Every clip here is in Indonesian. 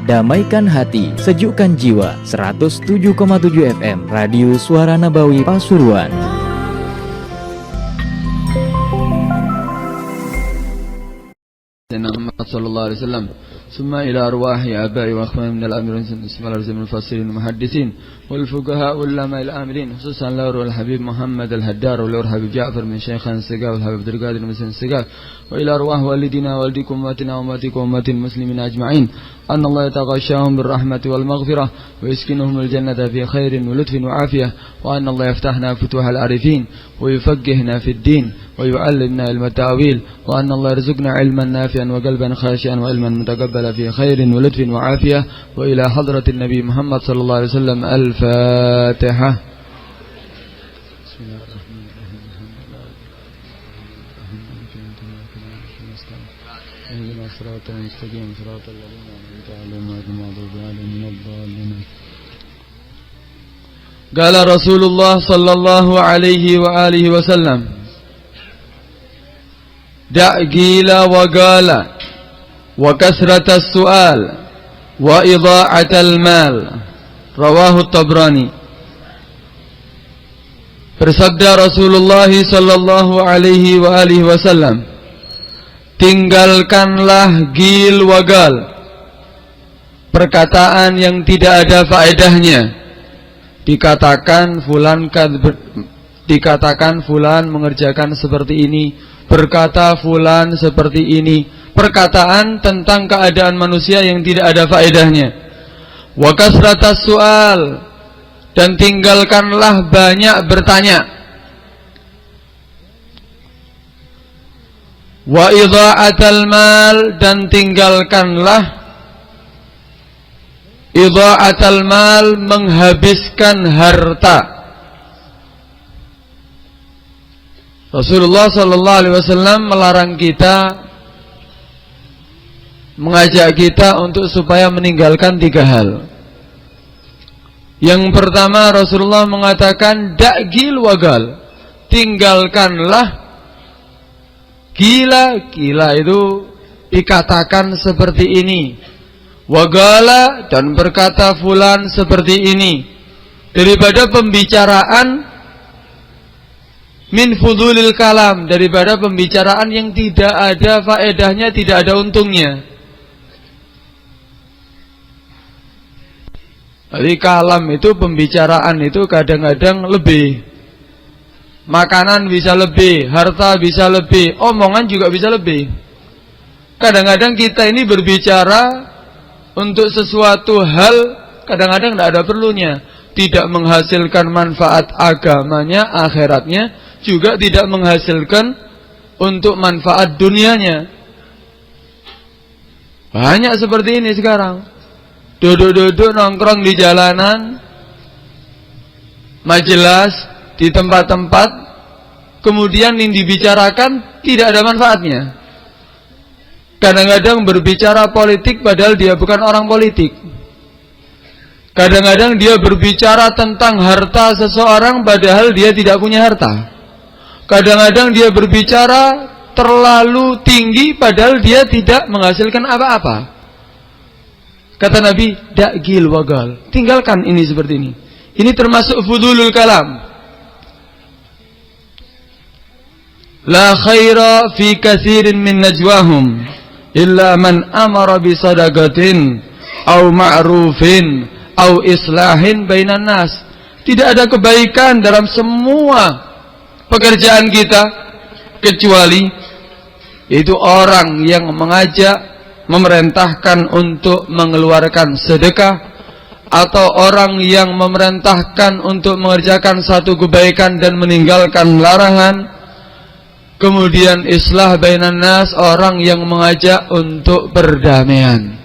Damaikan hati, sejukkan jiwa. 107,7 FM Radio Suara Nabawi Pasuruan. سيدنا محمد صلى الله عليه وسلم ثم إلى أرواح آبائي وأخواني من الأميرين اسم الرسول المفسرين المحدثين والفقهاء والعلماء العاملين خصوصا لور الحبيب محمد الهدار ولور الحبيب جعفر من شيخنا السقاف والحبيب عبد القادر من السقاف وإلى أرواح والدينا والديكم أمتنا وأمتكم وأمة المسلمين أجمعين أن الله يتغشاهم بالرحمة والمغفرة ويسكنهم الجنة في خير ولطف وعافية وأن الله يفتحنا فتوح العارفين ويفقهنا في الدين ويعلمنا علم التأويل وأن الله يرزقنا علما نافعا وقلبا خاشعا وعلما متقبلا في خير ولطف وعافية وإلى حضرة النبي محمد صلى الله عليه وسلم الفاتحة. بسم الله الرحمن الرحيم اهدنا الصراط المستقيم صراط الذين أنعمت عليهم غير المغضوب عليهم ولا الضالين. قال رسول الله صلى الله عليه وآله وسلم دع قيل وقال وكثرة السؤال وإضاعة المال. Rawahu Tabrani. Bersabda Rasulullah sallallahu alaihi wa alihi wasallam, tinggalkanlah gil wagal, perkataan yang tidak ada faedahnya. Dikatakan fulan mengerjakan seperti ini, berkata fulan seperti ini, perkataan tentang keadaan manusia yang tidak ada faedahnya. Wa kasratas su'al, dan tinggalkanlah banyak bertanya. Wa idha'atal mal, dan tinggalkanlah idha'atal mal, menghabiskan harta. Rasulullah sallallahu alaihi wasallam melarang kita, mengajak kita untuk supaya meninggalkan 3 hal. Yang pertama, Rasulullah mengatakan da'gil wagal, tinggalkanlah gila. Gila itu dikatakan seperti ini, wagala, dan berkata fulan seperti ini, daripada pembicaraan min fudulil kalam, daripada pembicaraan yang tidak ada faedahnya, tidak ada untungnya. Jadi kalam itu, pembicaraan itu kadang-kadang lebih. Makanan bisa lebih, harta bisa lebih, omongan juga bisa lebih. Kadang-kadang kita ini berbicara untuk sesuatu hal, kadang-kadang tidak ada perlunya, tidak menghasilkan manfaat agamanya, akhiratnya, juga tidak menghasilkan untuk manfaat dunianya. Banyak seperti ini sekarang. Duduk-duduk nongkrong di jalanan, majelis, di tempat-tempat, kemudian yang dibicarakan tidak ada manfaatnya. Kadang-kadang berbicara politik padahal dia bukan orang politik. Kadang-kadang dia berbicara tentang harta seseorang padahal dia tidak punya harta. Kadang-kadang dia berbicara terlalu tinggi padahal dia tidak menghasilkan apa-apa. Kata Nabi, da'gil wagal, tinggalkan ini seperti ini. Ini termasuk fudulul kalam. La khaira fi katsirin min najwahum illa man amara bi sadaqatin au ma'rufin au islahin bainan nas. Tidak ada kebaikan dalam semua pekerjaan kita kecuali yaitu orang yang mengajak, memerintahkan untuk mengeluarkan sedekah, atau orang yang memerintahkan untuk mengerjakan satu kebaikan dan meninggalkan larangan. Kemudian islah bainan nas, orang yang mengajak untuk perdamaian.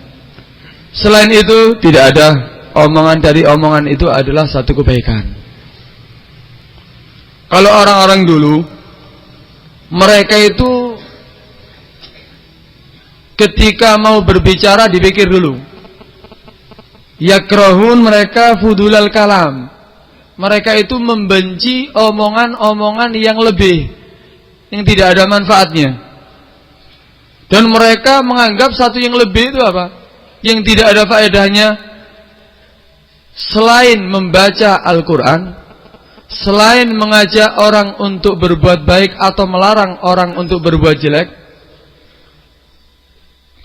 Selain itu tidak ada omongan dari omongan itu adalah satu kebaikan. Kalau orang-orang dulu, mereka itu ketika mau berbicara dipikir dulu. Yakrahun, mereka fudulal kalam. Mereka itu membenci omongan-omongan yang lebih, yang tidak ada manfaatnya. Dan mereka menganggap satu yang lebih itu apa? Yang tidak ada faedahnya. Selain membaca Al-Quran, selain mengajak orang untuk berbuat baik atau melarang orang untuk berbuat jelek,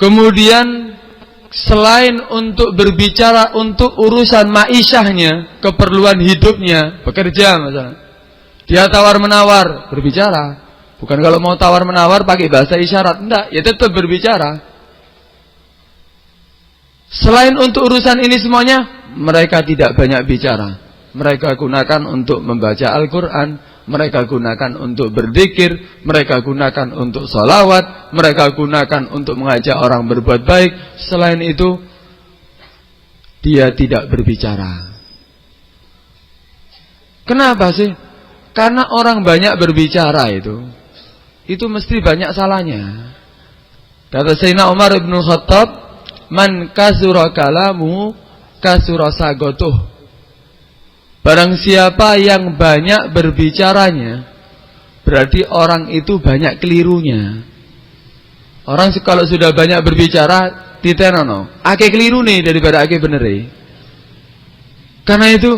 kemudian selain untuk berbicara untuk urusan ma'isyahnya, keperluan hidupnya, bekerja misalnya, dia tawar-menawar, berbicara. Bukan kalau mau tawar-menawar pakai bahasa isyarat, enggak, ya tetap berbicara. Selain untuk urusan ini semuanya, mereka tidak banyak bicara. Mereka gunakan untuk membaca Al-Quran, mereka gunakan untuk berzikir, mereka gunakan untuk sholawat, mereka gunakan untuk mengajak orang berbuat baik. Selain itu, dia tidak berbicara. Kenapa sih? Karena orang banyak berbicara itu mesti banyak salahnya. Kata Sayyidina Umar bin Khattab, man kasura kalamu kasura sagotuh. Barang siapa yang banyak berbicaranya, berarti orang itu banyak kelirunya. Orang kalau sudah banyak berbicara, titenono, ake keliru nih daripada ake bener. Karena itu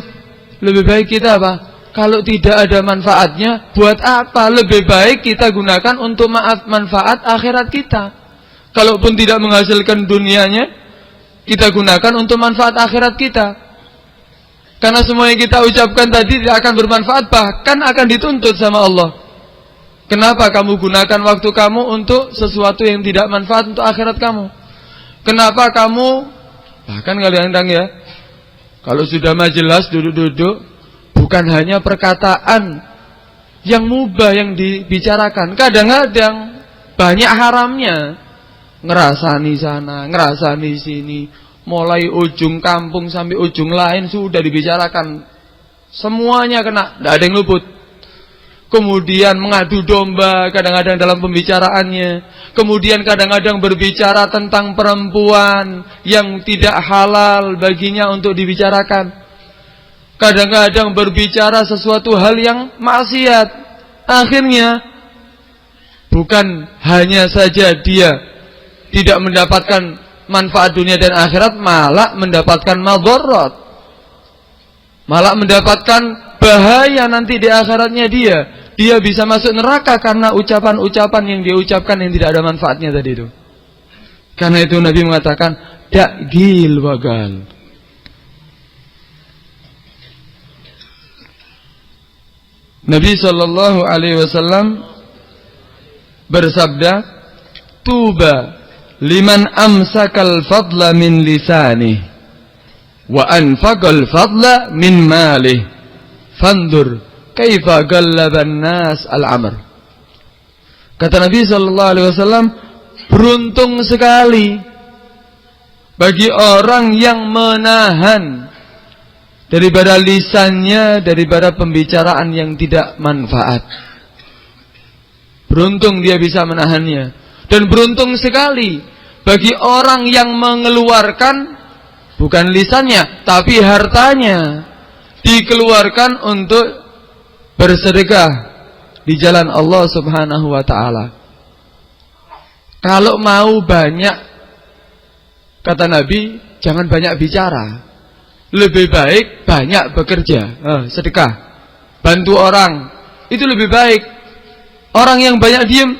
lebih baik kita apa? Kalau tidak ada manfaatnya, buat apa? Lebih baik kita gunakan untuk manfaat akhirat kita. Kalaupun tidak menghasilkan dunianya, kita gunakan untuk manfaat akhirat kita. Karena semua yang kita ucapkan tadi tidak akan bermanfaat, bahkan akan dituntut sama Allah. Kenapa kamu gunakan waktu kamu untuk sesuatu yang tidak manfaat untuk akhirat kamu? Kenapa kamu, bahkan kadang-kadang ya, kalau sudah majelis duduk-duduk, bukan hanya perkataan yang mubah yang dibicarakan. Kadang-kadang banyak haramnya. Ngerasani sana, ngerasani sini. Mulai ujung kampung sampai ujung lain sudah dibicarakan. Semuanya kena, tidak ada yang luput. Kemudian mengadu domba kadang-kadang dalam pembicaraannya. Kemudian kadang-kadang berbicara tentang perempuan yang tidak halal baginya untuk dibicarakan. Kadang-kadang berbicara sesuatu hal yang maksiat. Akhirnya bukan hanya saja dia tidak mendapatkan manfaat dunia dan akhirat, malah mendapatkan madharat. Malah mendapatkan bahaya nanti di akhiratnya dia. Dia bisa masuk neraka karena ucapan-ucapan yang dia ucapkan yang tidak ada manfaatnya tadi itu. Karena itu Nabi mengatakan, da'gil wagal. Nabi sallallahu alaihi wasallam bersabda, "Tuba liman amsakal fadla min lisanihi wa anfaqal fadla min malihi. Fandur kaifa gallaban nas al-amr." Kata Nabi sallallahu alaihi wasallam, beruntung sekali bagi orang yang menahan daripada lisannya, daripada pembicaraan yang tidak manfaat. Beruntung dia bisa menahannya. Dan beruntung sekali bagi orang yang mengeluarkan bukan lisannya, tapi hartanya dikeluarkan untuk bersedekah di jalan Allah Subhanahu wa ta'ala. Kalau mau banyak, kata Nabi, jangan banyak bicara. Lebih baik banyak bekerja, sedekah, bantu orang, itu lebih baik. Orang yang banyak diem,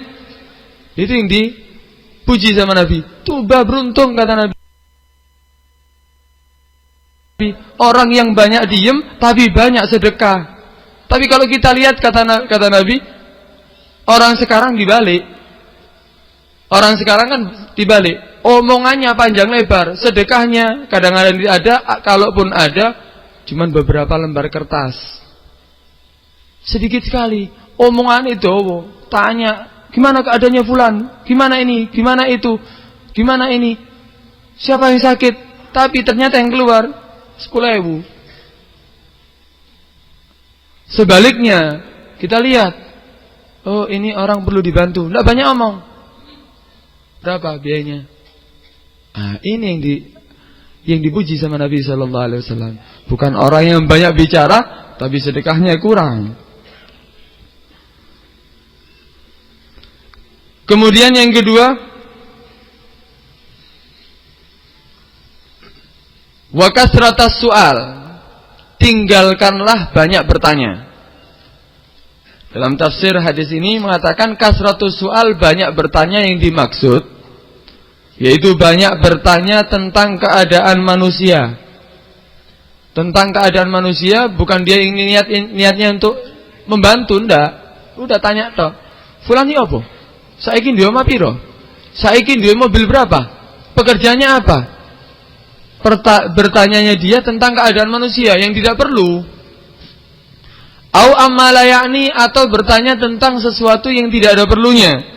itu yang dipuji sama Nabi. Tuba, beruntung kata Nabi. Orang yang banyak diem tapi banyak sedekah. Tapi kalau kita lihat kata Nabi, orang sekarang dibalik. Orang sekarang kan dibalik. Omongannya panjang lebar, sedekahnya kadang-kadang tidak ada, kalaupun ada cuman beberapa lembar kertas. Sedikit sekali. Omongan itu tanya, gimana keadaannya fulan? Gimana ini? Gimana itu? Gimana ini? Siapa yang sakit? Tapi ternyata yang keluar 10.000. Sebaliknya, kita lihat, oh ini orang perlu dibantu, tidak banyak omong. Berapa biayanya? Nah, ini yang dipuji sama Nabi sallallahu alaihi wasallam. Bukan orang yang banyak bicara tapi sedekahnya kurang. Kemudian yang kedua, wa kasratas su'al, tinggalkanlah banyak bertanya. Dalam tafsir hadis ini mengatakan kasratus su'al, banyak bertanya yang dimaksud yaitu banyak bertanya tentang keadaan manusia. Tentang keadaan manusia, bukan dia ingin niatnya untuk membantu, ndak. Udah tanya toh. Fulan iki apa? Saiki dia omah piro? Saiki dia mobil berapa? Pekerjaannya apa? Bertanyanya dia tentang keadaan manusia yang tidak perlu. Au amala yakni, atau bertanya tentang sesuatu yang tidak ada perlunya.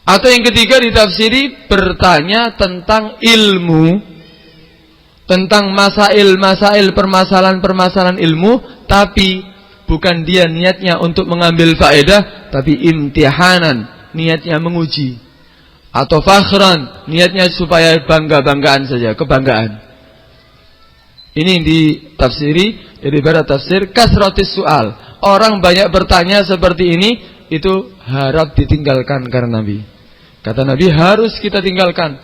Atau yang ketiga ditafsiri bertanya tentang ilmu, tentang masail permasalahan ilmu, tapi bukan dia niatnya untuk mengambil faedah, tapi imtihanan, niatnya menguji. Atau fakhran, niatnya supaya bangga-banggaan saja, kebanggaan. Ini ditafsiri daripada tafsir kasratis soal. Orang banyak bertanya seperti ini, itu harap ditinggalkan karena Nabi. Kata Nabi, harus kita tinggalkan.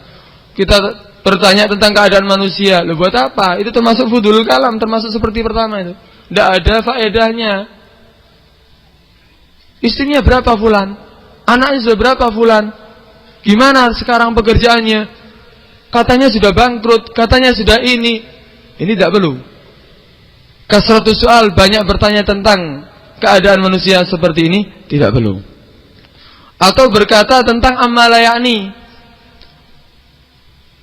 Kita bertanya tentang keadaan manusia, lu buat apa? Itu termasuk fudul kalam, termasuk seperti pertama itu. Tidak ada faedahnya. Istrinya berapa fulan? Anaknya sudah berapa fulan? Gimana sekarang pekerjaannya? Katanya sudah bangkrut, katanya sudah ini. Ini tidak perlu. Kasratus soal, banyak bertanya tentang keadaan manusia seperti ini, tidak perlu. Atau berkata tentang amalayani.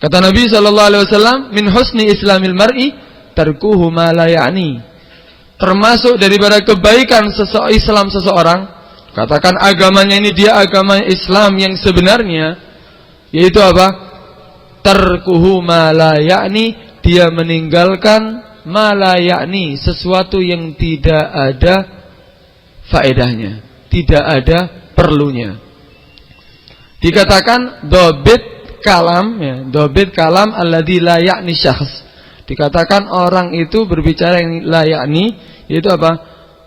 Kata Nabi SAW, min husni islamil mar'i tarkuhu ma la ya'ni. Termasuk daripada kebaikan Islam seseorang, katakan agamanya ini dia agama Islam yang sebenarnya, yaitu apa? Tarkuhu ma la ya'ni, dia meninggalkan ma la ya'ni, sesuatu yang tidak ada faedahnya, tidak ada perlunya. Dikatakan dobit kalam, ya, dobit kalam alladzi la ya'ni syakhs. Dikatakan orang itu berbicara yang la ya'ni, yaitu apa?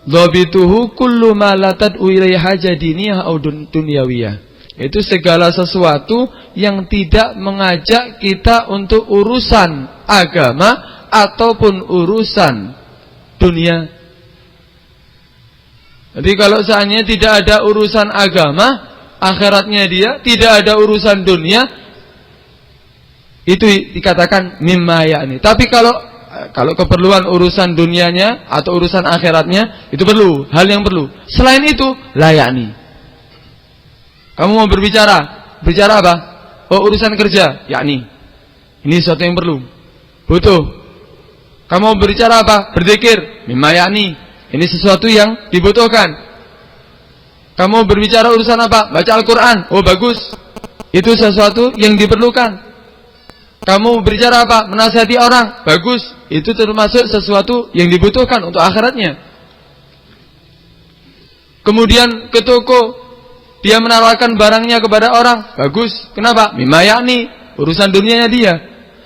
Dobituhu kullu ma la tad'u ilaihi hajadiniyah au dunyawiyah. Itu segala sesuatu yang tidak mengajak kita untuk urusan agama ataupun urusan dunia. Jadi kalau seandainya tidak ada urusan agama, akhiratnya dia, tidak ada urusan dunia, itu dikatakan mimma ya'ni. Tapi kalau keperluan urusan dunianya atau urusan akhiratnya, itu perlu, hal yang perlu. Selain itu, la ya'ni. Kamu mau berbicara apa? Oh, urusan kerja, yakni. Ini sesuatu yang perlu, butuh. Kamu mau berbicara apa? Berzikir, mimma yakni. Ini sesuatu yang dibutuhkan. Kamu berbicara urusan apa? Baca Al-Quran. Oh, bagus. Itu sesuatu yang diperlukan. Kamu berbicara apa? Menasihati orang. Bagus. Itu termasuk sesuatu yang dibutuhkan untuk akhiratnya. Kemudian ke toko, dia menawarkan barangnya kepada orang. Bagus. Kenapa? Mimma yakni, urusan dunianya dia.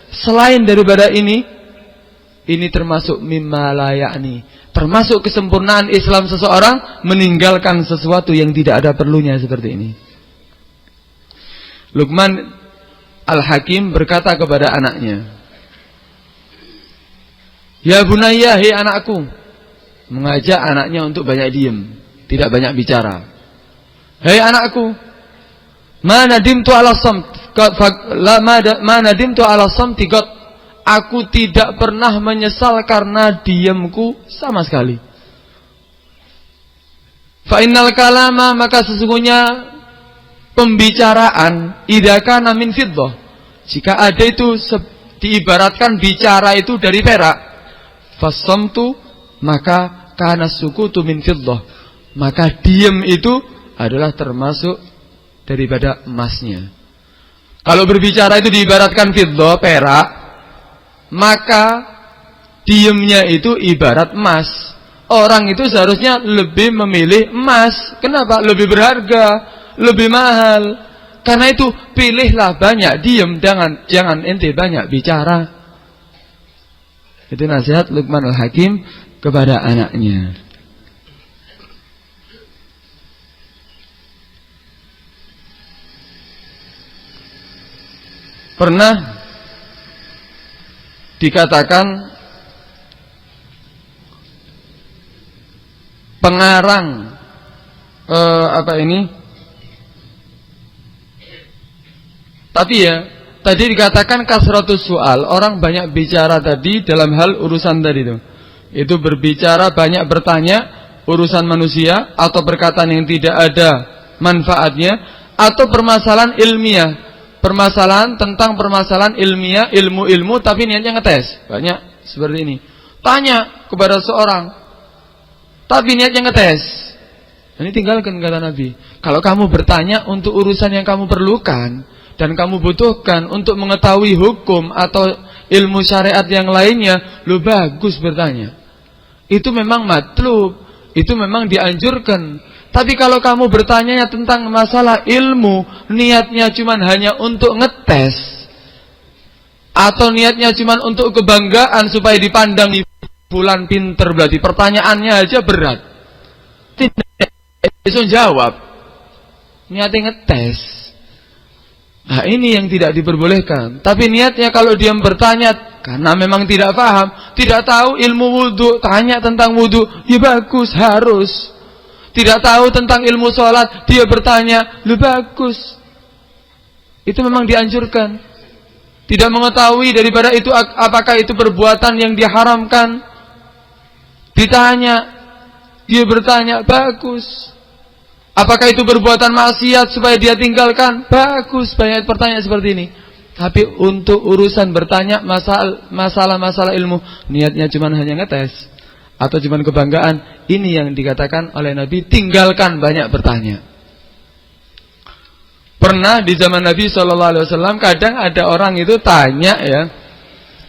Selain daripada ini termasuk mimma la yakni, termasuk kesempurnaan Islam seseorang meninggalkan sesuatu yang tidak ada perlunya seperti ini. Luqman Al-Hakim berkata kepada anaknya, ya bunayya, hei anakku. Mengajak anaknya untuk banyak diam, tidak banyak bicara. Hei anakku, ma nadimtu ala samt, ma nadimtu ala samti qat. Aku tidak pernah menyesal karena diamku sama sekali. Fa innal kalama, maka sesungguhnya pembicaraan idza kana min fiddah, jika ada itu diibaratkan bicara itu dari perak, fasamtu, maka kana sukutu min fiddah, maka diam itu adalah termasuk daripada emasnya. Kalau berbicara itu diibaratkan fiddah, perak, maka diamnya itu ibarat emas. Orang itu seharusnya lebih memilih emas. Kenapa? Lebih berharga, lebih mahal. Karena itu pilihlah banyak diam, jangan ente banyak bicara. Itu nasihat Luqman Al-Hakim kepada anaknya. pernah dikatakan pengarang tapi ya tadi dikatakan kasratus soal, orang banyak bicara tadi dalam hal urusan tadi itu berbicara banyak bertanya urusan manusia atau perkataan yang tidak ada manfaatnya atau permasalahan ilmiah, permasalahan tentang permasalahan ilmiah, ilmu tapi niatnya ngetes. Banyak seperti ini. Tanya kepada seorang tapi niatnya ngetes. Ini tinggalkan, kata Nabi. Kalau kamu bertanya untuk urusan yang kamu perlukan dan kamu butuhkan untuk mengetahui hukum atau ilmu syariat yang lainnya, lu bagus bertanya. Itu memang matlub, itu memang dianjurkan. Tapi kalau kamu bertanya tentang masalah ilmu, niatnya cuma hanya untuk ngetes, atau niatnya cuma untuk kebanggaan supaya dipandang bulan pinter, berarti pertanyaannya aja berat. Tidak bisa jawab. Niatnya ngetes. Nah, ini yang tidak diperbolehkan. Tapi niatnya kalau dia bertanya karena memang tidak paham, tidak tahu ilmu wudu, tanya tentang wudu, ya bagus, harus. Tidak tahu tentang ilmu sholat, dia bertanya, lu bagus. Itu memang dianjurkan. Tidak mengetahui daripada itu apakah itu perbuatan yang diharamkan, ditanya, dia bertanya, bagus. Apakah itu perbuatan maksiat supaya dia tinggalkan, bagus. Banyak pertanyaan seperti ini. Tapi untuk urusan bertanya masalah-masalah ilmu, niatnya cuma hanya ngetes atau cuma kebanggaan, ini yang dikatakan oleh Nabi, tinggalkan banyak bertanya. Pernah di zaman Nabi SAW, kadang ada orang itu tanya ya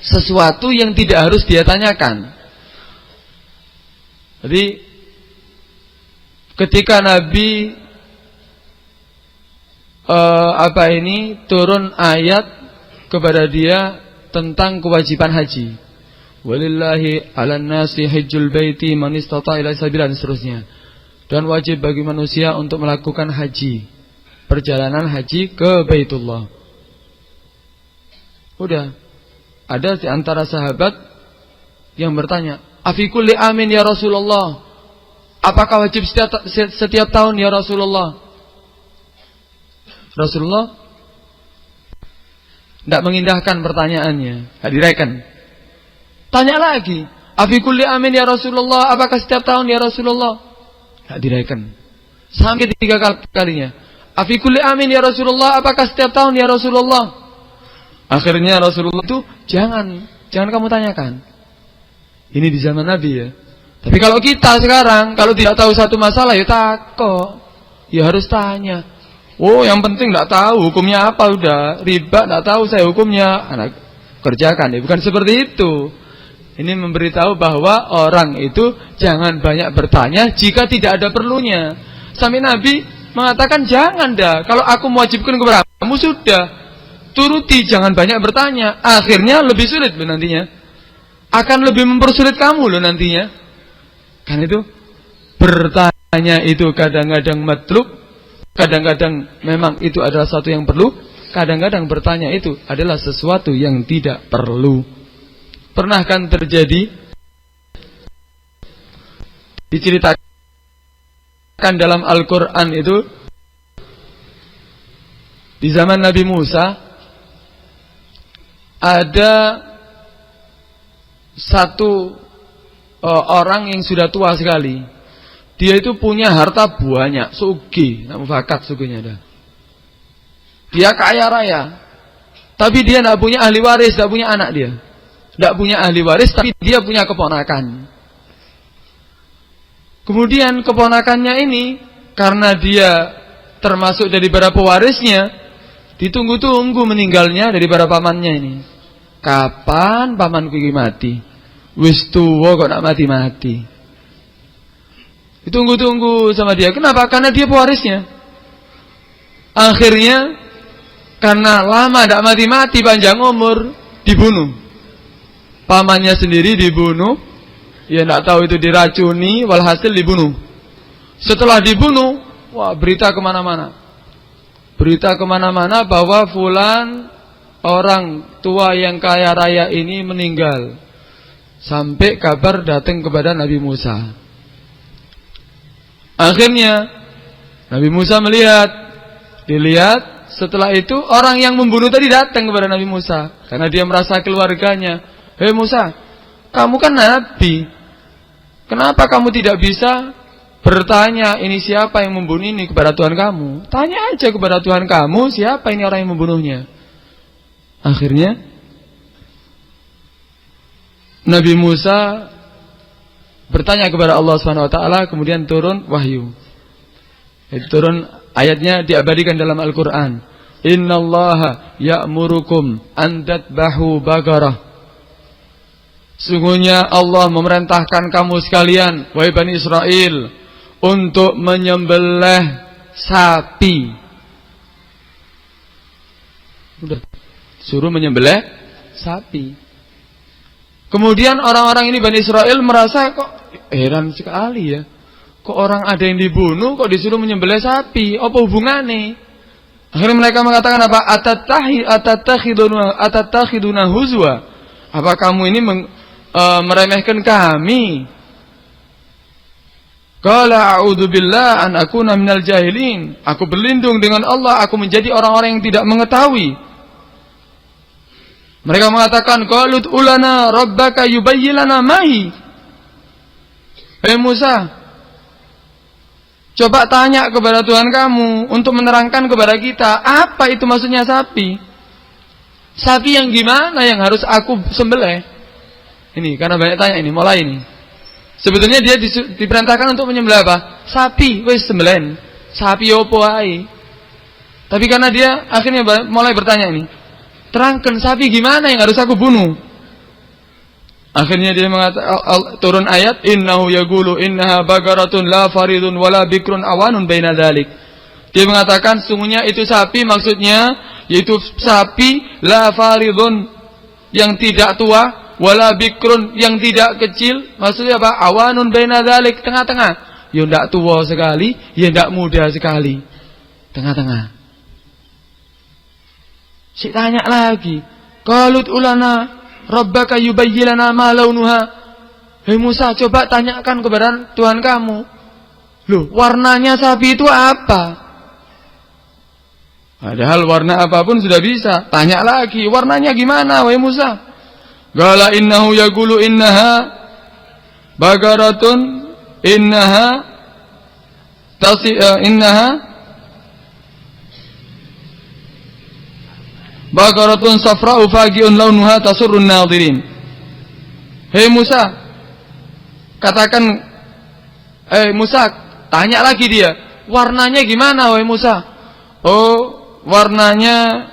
sesuatu yang tidak harus dia tanyakan. Jadi ketika Nabi turun ayat kepada dia tentang kewajiban haji. Walillahi 'alan nasi hajjul baiti man istata'a ilaihi sabila, dan seterusnya. Dan wajib bagi manusia untuk melakukan haji, perjalanan haji ke Baitullah. Udah. Ada di antara sahabat yang bertanya, "Afi kulli amin ya Rasulullah?" Apakah wajib setiap tahun ya Rasulullah? Rasulullah tidak mengindahkan pertanyaannya, tidak direken. Tanya lagi, "Afi kulli amin ya Rasulullah?" Apakah setiap tahun ya Rasulullah? Tidak direken. Sampai 3 kalinya. "Afi kulli amin ya Rasulullah?" Apakah setiap tahun ya Rasulullah? Akhirnya Rasulullah itu jangan kamu tanyakan. Ini di zaman Nabi ya. Tapi kalau kita sekarang, kalau tidak tahu satu masalah ya takut, ya harus tanya. Oh, yang penting tidak tahu hukumnya apa, udah riba tidak tahu saya hukumnya, anak kerjakan ya. Bukan seperti itu. Ini memberitahu bahwa orang itu jangan banyak bertanya jika tidak ada perlunya. Sampai Nabi mengatakan jangan dah. Kalau aku mewajibkan kepada kamu sudah turuti, jangan banyak bertanya. Akhirnya lebih sulit loh nantinya. Akan lebih mempersulit kamu loh nantinya. Kan itu bertanya itu kadang-kadang matlub, kadang-kadang memang itu adalah sesuatu yang perlu, kadang-kadang bertanya itu adalah sesuatu yang tidak perlu. Pernah kan terjadi diceritakan dalam Al-Quran itu di zaman Nabi Musa ada satu orang yang sudah tua sekali. Dia itu punya harta banyak, sugih, nak mufakat sugihnya dah. Dia kaya raya, tapi dia tidak punya ahli waris, tidak punya anak dia. Tidak punya ahli waris, tapi dia punya keponakan. Kemudian keponakannya ini, karena dia termasuk dari para pewarisnya, ditunggu-tunggu meninggalnya dari para pamannya ini. Kapan pamanku ini mati? Wis tuwa kok nak mati-mati. Ditunggu-tunggu sama dia. Kenapa? Karena dia pewarisnya. Akhirnya karena lama tidak mati-mati, panjang umur, dibunuh. Pamannya sendiri dibunuh. Ya tidak tahu itu diracuni, walhasil dibunuh. Setelah dibunuh, wah berita kemana-mana. Berita kemana-mana bahwa fulan orang tua yang kaya raya ini meninggal. Sampai kabar datang kepada Nabi Musa. Akhirnya Nabi Musa dilihat, setelah itu orang yang membunuh tadi datang kepada Nabi Musa. Karena dia merasa keluarganya. Hei Musa, kamu kan Nabi. Kenapa kamu tidak bisa bertanya ini siapa yang membunuh ini kepada Tuhan kamu? Tanya aja kepada Tuhan kamu, siapa ini orang yang membunuhnya. Akhirnya Nabi Musa bertanya kepada Allah SWT, kemudian turun wahyu. Turun ayatnya diabadikan dalam Al-Quran. Innallaha ya'murukum an tadbahu bagarah. Sungguhnya Allah memerintahkan kamu sekalian, wahai Bani Israel, untuk menyembelih sapi. Udah, suruh menyembelih sapi. Kemudian orang-orang ini Bani Israel merasa kok heran sekali ya. Kok orang ada yang dibunuh kok disuruh menyembelih sapi? Apa hubungannya? Akhirnya mereka mengatakan apa? Atatakhiduna huzwa. Apa kamu ini meremehkan kami? Qala a'udzubillah an akuna minal jahilin. Aku berlindung dengan Allah, aku menjadi orang-orang yang tidak mengetahui. Mereka mengatakan, qalut ulana rabbaka yubayyin lana mahi. Hei Musa, coba tanya kepada Tuhan kamu untuk menerangkan kepada kita apa itu maksudnya sapi. Sapi yang gimana yang harus aku sembelih? Ini karena banyak tanya ini, mulai ini. Sebetulnya dia diperintahkan untuk menyembelih apa? Sapi, wis sembelih. Sapi opo ae. Tapi karena dia akhirnya mulai bertanya ini. Terangkan sapi gimana yang harus aku bunuh? Akhirnya dia mengatakan, turun ayat, innahu yaqulu innaha baqaratun la faridun wala bikrun awanun baina dzalik. Dia mengatakan sungguhnya itu sapi, maksudnya yaitu sapi la faridun yang tidak tua, wala bikrun yang tidak kecil. Maksudnya apa? Awanun baina dzalik, tengah-tengah. Ya ndak tua sekali, ya ndak muda sekali. Tengah-tengah. Si tanya lagi, qalut ulana rabbaka yubayyin lana ma launuha. Hei Musa, coba tanyakan kepada Tuhan kamu. Loh, warnanya sapi itu apa? Padahal warna apapun sudah bisa. Tanya lagi, warnanya gimana wahai Musa? Qala innahu yaqulu innaha baqaratun innaha baqaratun safra'u faqi'un launuha tasurrun nadhirin. Hei Musa, katakan, Musa, tanya lagi dia, warnanya gimana wahai Musa? Oh, warnanya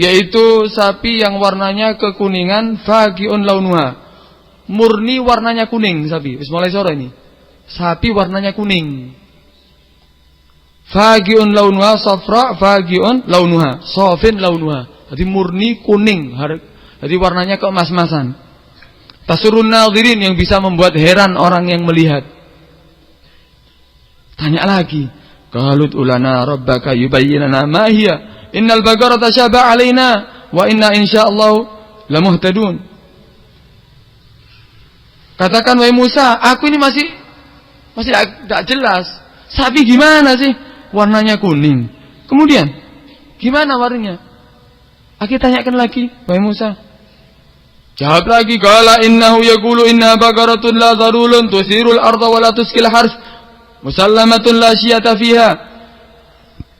yaitu sapi yang warnanya kekuningan, faqi'un launuha. Murni warnanya kuning sapi. Wis mulai sore ini. Sapi warnanya kuning. Faqi'un launuha safra, faqi'un launuha, safin launuha. Jadi murni kuning, jadi warnanya keemas-emasan. Tasurrun nadhirin, yang bisa membuat heran orang yang melihat. Tanya lagi, qalut ulana rabbaka yubayyin lana ma hiya. Innal baqarata syaba 'alaina wa inna insyaallah lamuhtadun. Katakan wahai Musa, aku ini masih tidak jelas. Sapi gimana sih? Warnanya kuning. Kemudian gimana warnanya? Aku tanyakan lagi, wahai Musa. Jawab lagi, qala innahu yaqulu inna baqaratun la dharulun tusirul arda wa la tuskil hars musallamatun la syiyata fiha.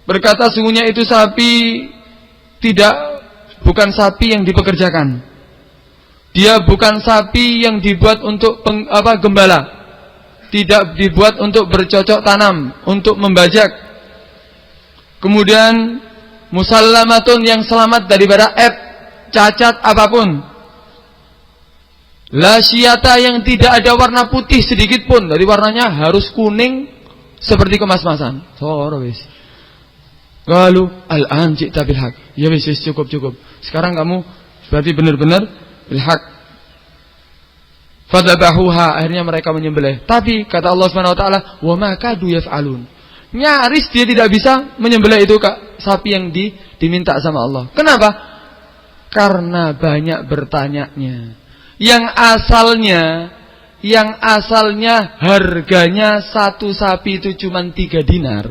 Berkata sungguhnya itu sapi bukan sapi yang dipekerjakan. Dia bukan sapi yang dibuat untuk gembala. Tidak dibuat untuk bercocok tanam, untuk membajak. Kemudian musallamatun, yang selamat daripada cacat apapun. La syiyata, yang tidak ada warna putih sedikit pun. Dari warnanya harus kuning seperti kemas-masan. Wis. Qalu al-an ji'ta bil haq. Ya wis, cukup. Sekarang kamu berarti benar-benar bil haq. Fadzabahuha, akhirnya mereka menyembelih. Tapi kata Allah Subhanahu wa taala, wa ma kadu yaf'alun. Nyaris dia tidak bisa menyembelih itu sapi yang diminta sama Allah. Kenapa? Karena banyak bertanyanya. Yang asalnya harganya satu sapi itu cuma 3 dinar.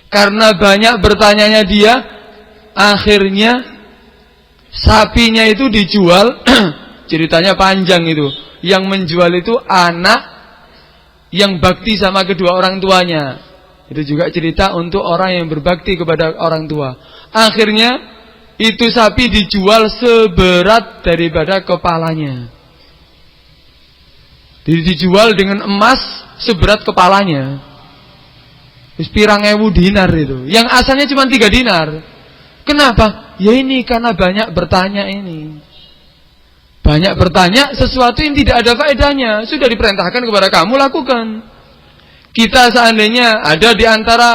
Karena banyak bertanyanya dia, akhirnya sapinya itu dijual. Ceritanya panjang itu. Yang menjual itu anak yang bakti sama kedua orang tuanya. Itu juga cerita untuk orang yang berbakti kepada orang tua. Akhirnya itu sapi dijual seberat daripada kepalanya. Jadi dijual dengan emas seberat kepalanya. Pirang ewu dinar itu. Yang asalnya cuma 3 dinar. Kenapa? Ya ini karena banyak bertanya ini. Banyak bertanya sesuatu yang tidak ada faedahnya. Sudah diperintahkan kepada kamu, lakukan. Kita seandainya ada di antara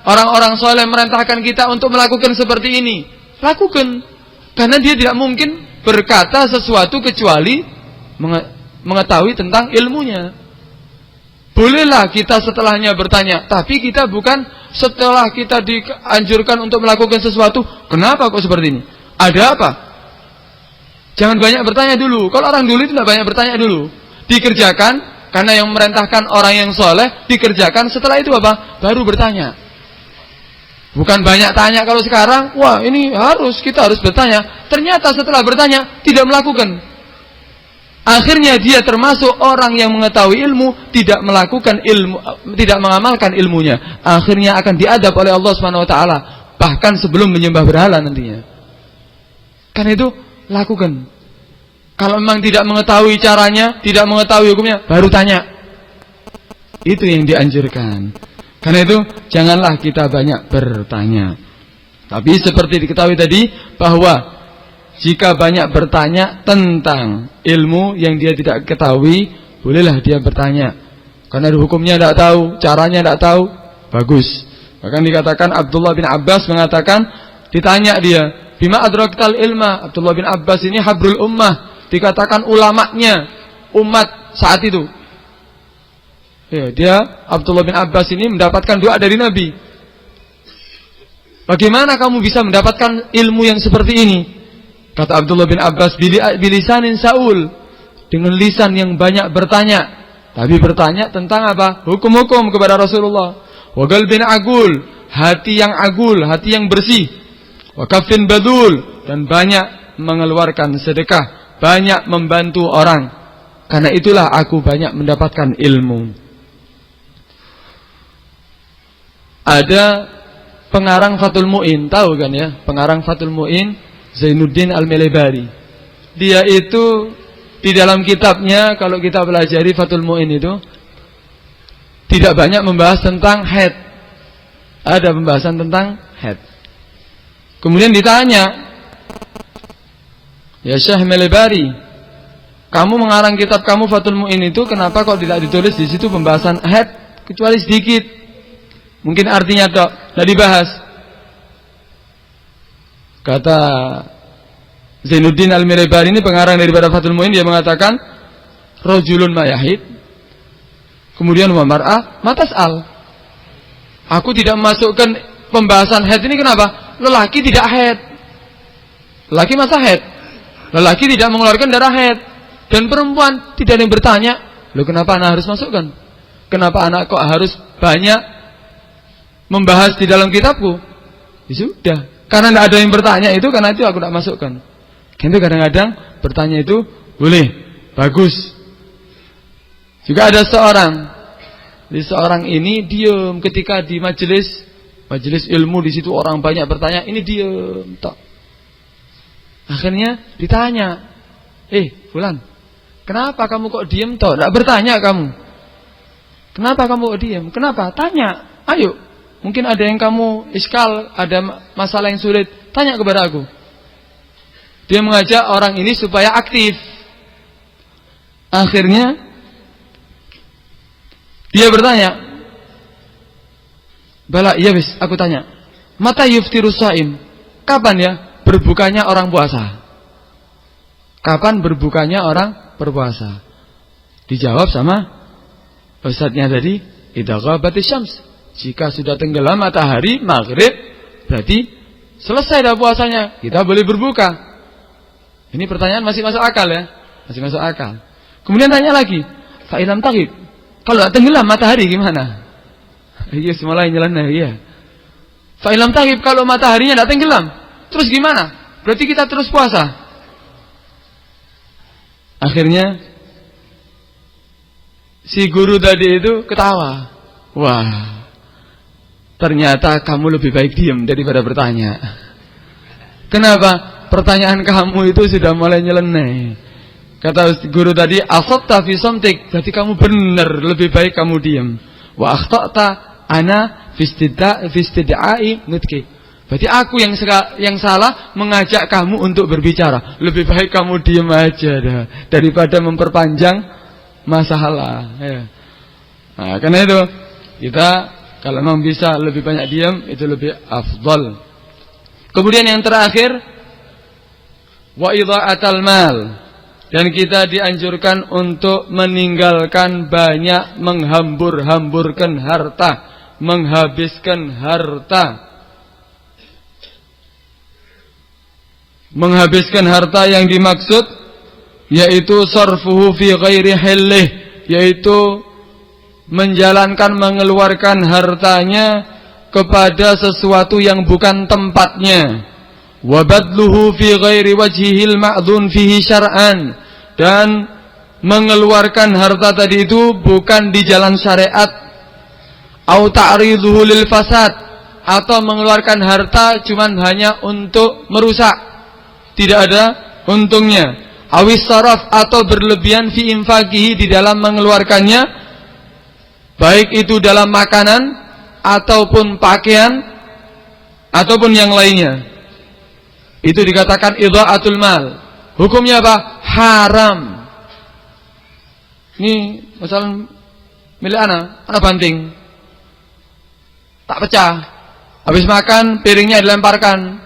orang-orang soleh merintahkan kita untuk melakukan seperti ini, lakukan. Karena dia tidak mungkin berkata sesuatu kecuali mengetahui tentang ilmunya. Bolehlah kita setelahnya bertanya, tapi kita bukan setelah kita dianjurkan untuk melakukan sesuatu, kenapa kok seperti ini? Ada apa? Jangan banyak bertanya dulu. Kalau orang dulu itu tidak banyak bertanya dulu. Dikerjakan, karena yang merintahkan orang yang soleh, dikerjakan, setelah itu apa? Baru bertanya. Bukan banyak tanya. Kalau sekarang, wah ini kita harus bertanya. Ternyata setelah bertanya, tidak melakukan. Akhirnya dia termasuk orang yang mengetahui ilmu, tidak melakukan ilmu, tidak mengamalkan ilmunya. Akhirnya akan diadab oleh Allah Subhanahu wa taala, bahkan sebelum menyembah berhala nantinya. Karena itu lakukan. Kalau memang tidak mengetahui caranya, tidak mengetahui hukumnya, baru tanya. Itu yang dianjurkan. Karena itu janganlah kita banyak bertanya. Tapi seperti diketahui tadi bahwa jika banyak bertanya tentang ilmu yang dia tidak ketahui, bolehlah dia bertanya. Karena hukumnya tidak tahu, caranya tidak tahu, bagus. Bahkan dikatakan Abdullah bin Abbas mengatakan, ditanya dia, bima adraktal ilma. Abdullah bin Abbas ini habrul ummah, dikatakan ulamanya umat saat itu. Ya, dia Abdullah bin Abbas ini mendapatkan doa dari Nabi. Bagaimana kamu bisa mendapatkan ilmu yang seperti ini? Kata Abdullah bin Abbas, bilisanin Saul, dengan lisan yang banyak bertanya, tapi bertanya tentang apa? Hukum-hukum kepada Rasulullah. Wa qalbin agul, hati yang agul, hati yang bersih. Wa kaffin badul, dan banyak mengeluarkan sedekah, banyak membantu orang. Karena itulah aku banyak mendapatkan ilmu. Ada pengarang Fathul Mu'in, tahu kan ya? Pengarang Fathul Mu'in Zainuddin Al-Melebari. Dia itu di dalam kitabnya, kalau kita pelajari Fathul Mu'in itu tidak banyak membahas tentang haid. Ada pembahasan tentang haid. Kemudian ditanya, ya Syekh Melebari, kamu mengarang kitab kamu Fathul Mu'in itu, kenapa kok tidak ditulis di situ pembahasan haid kecuali sedikit? Mungkin artinya tidak dibahas. Kata Zainuddin Al-Melebari ini, pengarang daripada Fathul Mu'in, dia mengatakan rajulun mayahid, kemudian wa mar'ah matas'al. Aku tidak memasukkan pembahasan haid ini, kenapa? Lelaki tidak haid. Lelaki masa haid? Lelaki tidak mengeluarkan darah haid. Dan perempuan tidak ada yang bertanya, loh kenapa anak harus masukkan? Kenapa anak kok harus banyak membahas di dalam kitabku? Ya sudah, karena tidak ada yang bertanya itu, karena itu aku tidak masukkan. Itu kadang-kadang bertanya itu boleh, bagus. Juga ada seorang ini diam ketika di majelis ilmu, di situ orang banyak bertanya, ini diam tak. Akhirnya ditanya, fulan, kenapa kamu kok diam tak? Tidak bertanya kamu. Kenapa kamu kok diam? Kenapa? Tanya, ayo. Mungkin ada yang kamu iskal, ada masalah yang sulit, tanya kepada aku. Dia mengajak orang ini supaya aktif. Akhirnya dia bertanya, bala, iya bis, aku tanya, mata yuftirus shaim, kapan ya berbukanya orang puasa? Kapan berbukanya orang berpuasa? Dijawab sama ustadznya tadi, idza ghabatis syams, jika sudah tenggelam matahari maghrib, berarti selesai dah puasanya, kita boleh berbuka. Ini pertanyaan masih masuk akal ya, masih masuk akal. Kemudian tanya lagi, fa ilam taghib, kalau tenggelam matahari gimana? Iya, mulai nyeleneh ya. Fa ilam taghib, kalau mataharinya tidak tenggelam, terus gimana? Berarti kita terus puasa. Akhirnya si guru tadi itu ketawa. Wah, ternyata kamu lebih baik diam daripada bertanya. Kenapa? Pertanyaan kamu itu sudah mulai nyeleneh. Kata guru tadi, asabta fi somtik, berarti kamu benar, lebih baik kamu diam. Wa akhta'ta ana fi istidda'i nutki, berarti aku yang salah mengajak kamu untuk berbicara. Lebih baik kamu diam aja dah, daripada memperpanjang masalah ya. Nah, karena itu kita kalau memang bisa lebih banyak diam, itu lebih afdal. Kemudian yang terakhir, wa idha'atal mal, dan kita dianjurkan untuk meninggalkan banyak menghambur-hamburkan harta, menghabiskan harta. Menghabiskan harta yang dimaksud yaitu sarfuhu fi ghairi hillih, yaitu menjalankan, mengeluarkan hartanya kepada sesuatu yang bukan tempatnya. Wa badluhu fi ghairi wajhihil ma'dhun fihi syar'an, dan mengeluarkan harta tadi itu bukan di jalan syariat. Au ta'riduhu lil fasad, atau mengeluarkan harta cuman hanya untuk merusak, tidak ada untungnya. Awis saraf, atau berlebihan fi infaqihi, di dalam mengeluarkannya, baik itu dalam makanan ataupun pakaian ataupun yang lainnya. Itu dikatakan idha'atul mal. Hukumnya apa? Haram. Ini misalnya milik anak banting, tak pecah. Habis makan piringnya dilemparkan.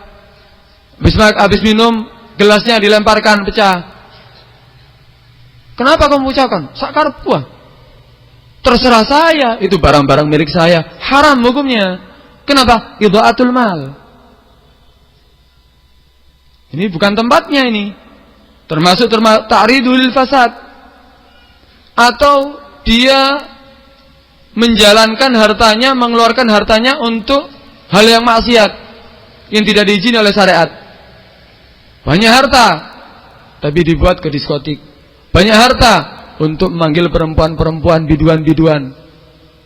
Habis minum gelasnya dilemparkan, pecah. Kenapa kamu ucapkan? Sakar buah. Terserah saya, itu barang-barang milik saya. Haram hukumnya. Kenapa? Idha'atul mal. Ini bukan tempatnya ini. Termasuk ta'ridul fasad. Atau dia menjalankan hartanya, mengeluarkan hartanya untuk hal yang maksiat, yang tidak diizini oleh syariat. Banyak harta, tapi dibuat ke diskotik. Banyak harta untuk memanggil perempuan-perempuan, biduan-biduan.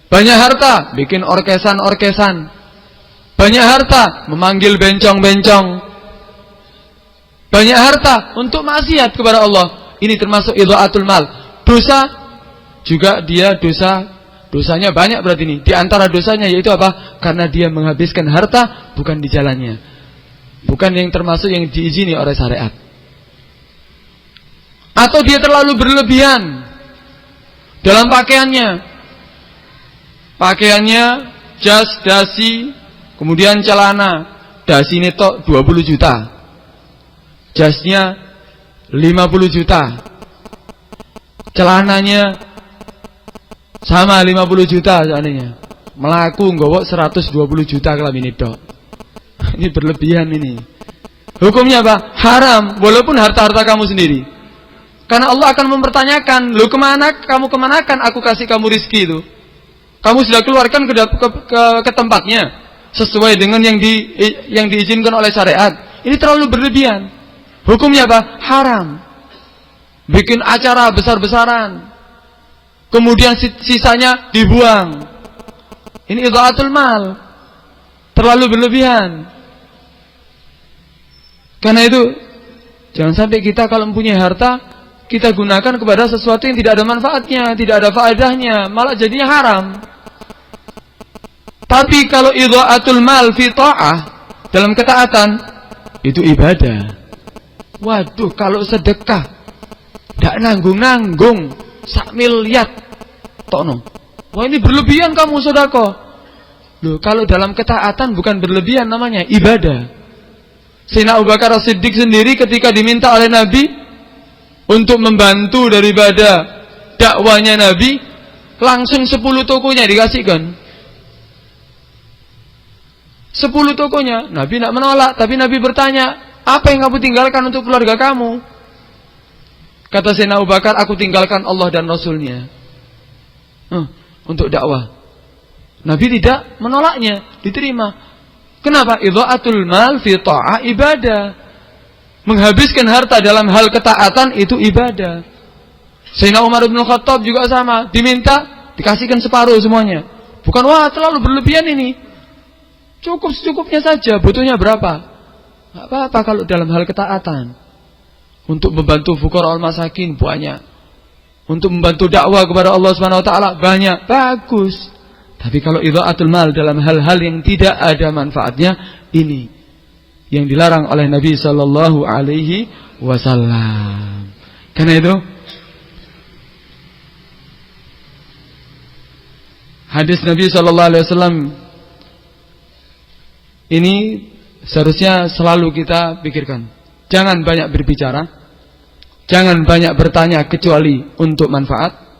Banyak harta bikin orkesan-orkesan. Banyak harta memanggil bencong-bencong. Banyak harta untuk maksiat kepada Allah. Ini termasuk idha'atul mal. Dosa juga dia dosanya banyak berarti ini. Di antara dosanya yaitu apa? Karena dia menghabiskan harta bukan di jalannya. Bukan yang termasuk yang diizini oleh syariat. Atau dia terlalu berlebihan dalam pakaiannya. Pakaiannya jas, dasi, kemudian celana. Dasi ini tok 20 juta. Jasnya 50 juta. Celananya sama 50 juta seandainya. Melaku nggawa 120 juta kalau ini dok. Ini berlebihan ini. Hukumnya apa? Haram, walaupun harta-harta kamu sendiri. Karena Allah akan mempertanyakan, "Lu kemana? Kamu kemanakan aku kasih kamu rizki itu? Kamu sudah keluarkan ke tempatnya sesuai dengan yang diizinkan oleh syariat. Ini terlalu berlebihan. Hukumnya apa? Haram. Bikin acara besar-besaran, kemudian sisanya dibuang. Ini idha'atul mal. Terlalu berlebihan. Karena itu jangan sampai kita kalau mempunyai harta, kita gunakan kepada sesuatu yang tidak ada manfaatnya, tidak ada faedahnya, malah jadinya haram. Tapi kalau idha'atul mal fi ta'ah, dalam ketaatan, itu ibadah. Waduh, kalau sedekah tidak nanggung-nanggung sak miliar tokno. Wah, ini berlebihan kamu sedekah. Loh, kalau dalam ketaatan bukan berlebihan, namanya ibadah. Sayyidina Abu Bakar As-Siddiq sendiri ketika diminta oleh Nabi untuk membantu daripada dakwanya Nabi, langsung 10 tokonya dikasihkan. 10 tokonya. Nabi tidak menolak, tapi Nabi bertanya, apa yang kamu tinggalkan untuk keluarga kamu? Kata Sayyidina Abu Bakar, aku tinggalkan Allah dan Rasulnya untuk dakwah. Nabi tidak menolaknya, diterima. Kenapa? Idha'atul mal fi ta'ah ibadah. Menghabiskan harta dalam hal ketaatan itu ibadah. Sayyidina Umar bin Khattab juga sama, diminta dikasihkan separuh semuanya. Bukan wah terlalu berlebihan ini. Cukup secukupnya saja, butuhnya berapa? Enggak apa-apa kalau dalam hal ketaatan. Untuk membantu fuqara wal masakin banyak. Untuk membantu dakwah kepada Allah Subhanahu wa taala banyak. Bagus. Tapi kalau idha'atul mal dalam hal-hal yang tidak ada manfaatnya, ini yang dilarang oleh Nabi sallallahu alaihi wasallam. Karena itu hadis Nabi sallallahu alaihi wasallam ini seharusnya selalu kita pikirkan. Jangan banyak berbicara, jangan banyak bertanya kecuali untuk manfaat.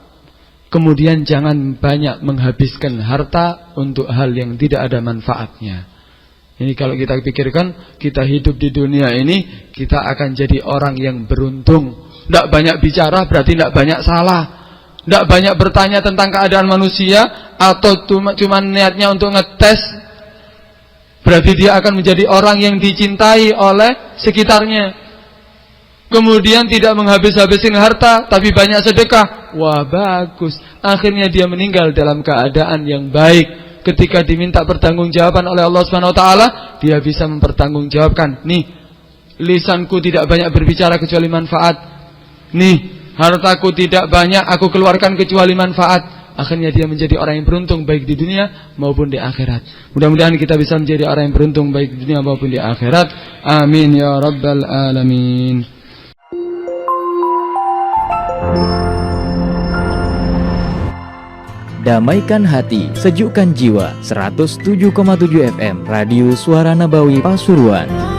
Kemudian jangan banyak menghabiskan harta untuk hal yang tidak ada manfaatnya. Ini kalau kita pikirkan, kita hidup di dunia ini, kita akan jadi orang yang beruntung. Tidak banyak bicara berarti tidak banyak salah. Tidak banyak bertanya tentang keadaan manusia, atau cuma niatnya untuk ngetes, berarti dia akan menjadi orang yang dicintai oleh sekitarnya. Kemudian tidak menghabis-habisin harta, tapi banyak sedekah. Wah, bagus. Akhirnya dia meninggal dalam keadaan yang baik. Ketika diminta pertanggungjawaban oleh Allah Subhanahu wa taala, dia bisa mempertanggungjawabkan. Nih, lisanku tidak banyak berbicara kecuali manfaat. Nih, hartaku tidak banyak aku keluarkan kecuali manfaat. Akhirnya dia menjadi orang yang beruntung baik di dunia maupun di akhirat. Mudah-mudahan kita bisa menjadi orang yang beruntung baik di dunia maupun di akhirat. Amin ya rabbal alamin. Damaikan hati, sejukkan jiwa. 107,7 FM Radio Suara Nabawi Pasuruan.